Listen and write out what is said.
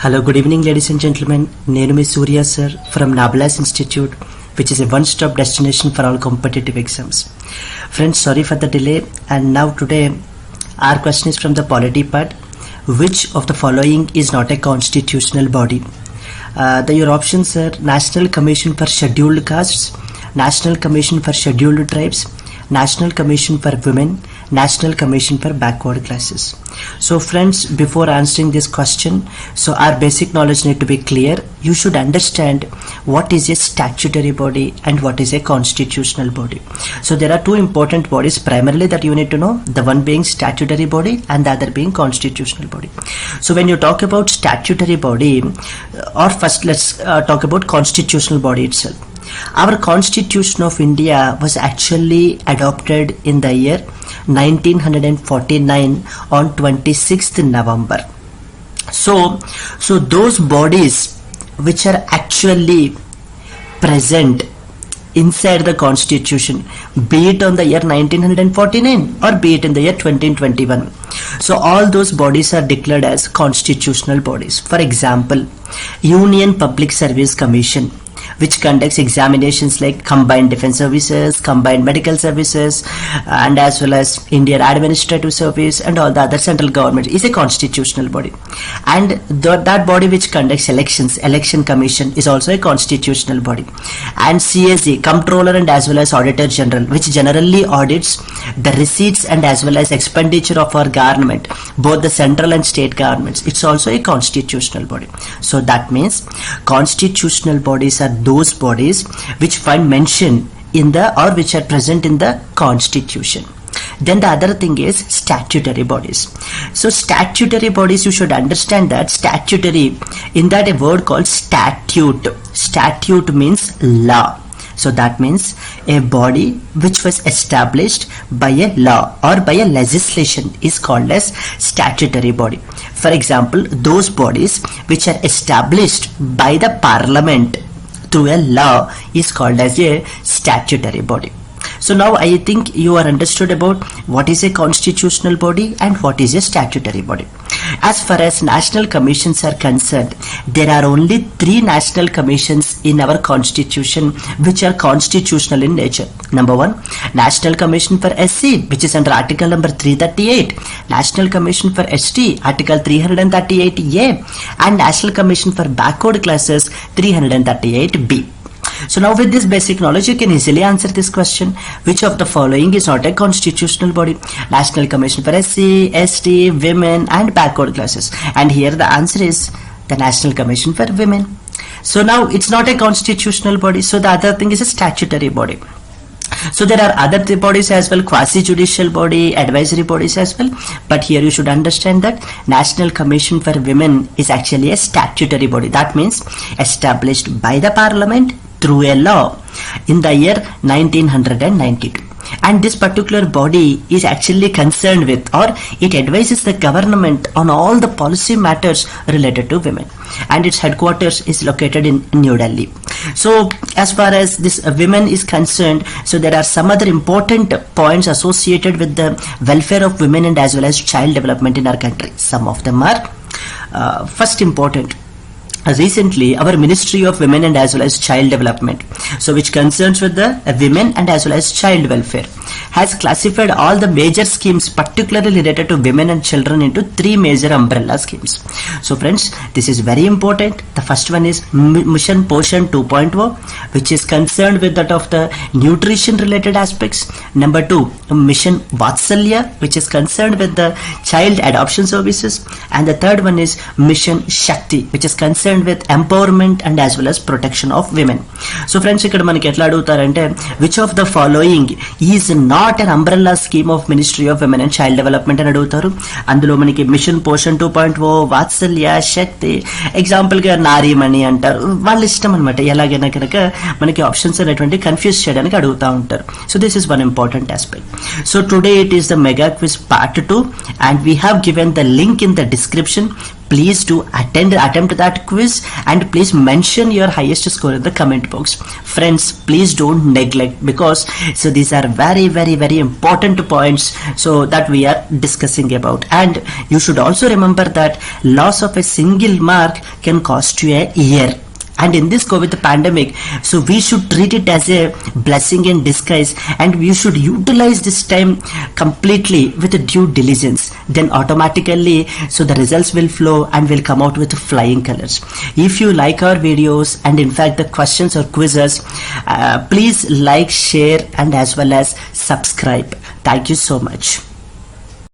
Hello, good evening, ladies and gentlemen. Nenu mi Surya sir from Nabalas Institute, which is a one-stop destination for all competitive exams. Friends, sorry for the delay. And now today, our question is from the polity part. Which of the following is not a constitutional body? Your options are National Commission for Scheduled Castes, National Commission for Scheduled Tribes, National Commission for Women, National Commission for Backward Classes. So friends, before answering this question, so our basic knowledge need to be clear. You should understand what is a statutory body and what is a constitutional body. So there are two important bodies primarily that you need to know, the one being statutory body and the other being constitutional body. So when you talk about statutory body, or first let's talk about constitutional body itself. Our Constitution of India was actually adopted in the year 1949 on 26th November. So those bodies which are actually present inside the Constitution, be it on the year 1949 or be it in the year 2021, so all those bodies are declared as constitutional bodies. For example, Union Public Service Commission, which conducts examinations like Combined Defense Services, Combined Medical Services, and as well as Indian Administrative Service and all the other central government, is a constitutional body. And that body which conducts elections, Election Commission, is also a constitutional body. And CSE, Comptroller and as well as Auditor General, which generally audits the receipts and as well as expenditure of our government, both the central and state governments, it's also a constitutional body. So that means constitutional bodies are those bodies which find mention in the or which are present in the Constitution. Then the other thing is statutory bodies. So statutory bodies, you should understand that statutory, in that a word called statute. Statute means law. So that means a body which was established by a law or by a legislation is called as statutory body. For example, those bodies which are established by the Parliament through a law is called as a statutory body. So now I think you are understood about what is a constitutional body and what is a statutory body. As far as national commissions are concerned, there are only 3 national commissions in our constitution which are constitutional in nature. Number 1, National Commission for SC, which is under article number 338, National Commission for ST, article 338A, and National Commission for Backward Classes, 338B. So now with this basic knowledge, you can easily answer this question. Which of the following is not a constitutional body? National Commission for SC, ST, Women and Backward Classes. And here the answer is the National Commission for Women. So now it's not a constitutional body. So the other thing is a statutory body. So there are other bodies as well, quasi-judicial body, advisory bodies as well. But here you should understand that National Commission for Women is actually a statutory body. That means established by the Parliament through a law in the year 1992. And this particular body is actually concerned with, or it advises the government on all the policy matters related to women. And its headquarters is located in New Delhi. So as far as this women is concerned, so there are some other important points associated with the welfare of women and as well as child development in our country. Some of them are first important. Recently, our Ministry of Women and as well as Child Development, so which concerns with the women and as well as child welfare, has classified all the major schemes particularly related to women and children into 3 major umbrella schemes. So friends, this is very important. The first one is Mission Poshan 2.0, which is concerned with that of the nutrition related aspects. Number 2, Mission Vatsalya, which is concerned with the child adoption services. And the third one is Mission Shakti, which is concerned with empowerment and as well as protection of women. So friends, ikkada manaki etla adugutaranటే which of the following is not an umbrella scheme of Ministry of Women and Child Development అని అడుగుతారు. అందులో మనకి machine Poshan 2.0, వాత్సల్య, శక్తి, example గా నారీమణి అంటారు. వాళ్ళ ఇష్టం అనమాట, ఎలాగైనా కనుక మనకి ఆప్షన్స్ అనేటువంటి కన్ఫ్యూజ్ చేయడానికి అడుగుతా ఉంటారు. So this is one important aspect. So today it is the mega quiz part 2 and we have given the link in the description. please do attempt that quiz, and please mention your highest score in the comment box. Friends, please don't neglect, because so these are very very very important points so that we are discussing about. And you should also remember that loss of a single mark can cost you a year. And in this COVID pandemic, so we should treat it as a blessing in disguise, and we should utilize this time completely with due diligence. Then automatically, so the results will flow and will come out with flying colors. If you like our videos and in fact the questions or quizzes, please like, share, and as well as subscribe. Thank you so much.